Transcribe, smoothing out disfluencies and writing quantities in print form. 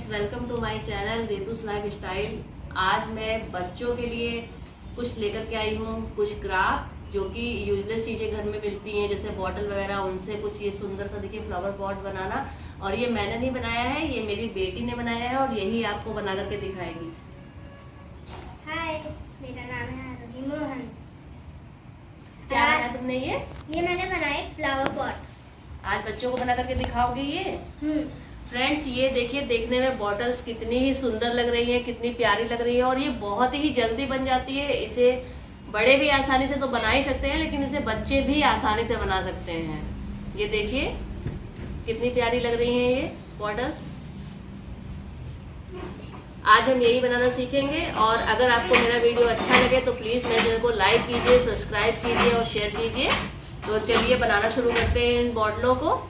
Welcome to my channel Ritu's lifestyle. आज मैं बच्चों के लिए कुछ लेकर के आई हूँ, कुछ क्राफ्ट जो कि यूजलेस चीज़ें घर में मिलती हैं जैसे बॉटल वगैरह, उनसे कुछ ये सुंदर सा देखिए फ्लावर पॉट बनाना। और ये मैंने नहीं बनाया है, ये मेरी बेटी ने बनाया है और यही आपको बना करके दिखाएगी। हाय, मेरा नाम है आरोही मोहन। क्या बनाया तुमने? ये मैंने बनाया एक फ्लावर पॉट। आज बच्चों को बना करके दिखाओगे ये? फ्रेंड्स, ये देखिए, देखने में बॉटल्स कितनी ही सुंदर लग रही हैं, कितनी प्यारी लग रही है और ये बहुत ही जल्दी बन जाती है। इसे बड़े भी आसानी से तो बना ही सकते हैं, लेकिन इसे बच्चे भी आसानी से बना सकते हैं। ये देखिए कितनी प्यारी लग रही हैं ये बॉटल्स। आज हम यही बनाना सीखेंगे और अगर आपको मेरा वीडियो अच्छा लगे तो प्लीज़ मेरे चैनल को लाइक कीजिए, सब्सक्राइब कीजिए और शेयर कीजिए। तो चलिए बनाना शुरू करते हैं इन बॉटलों को।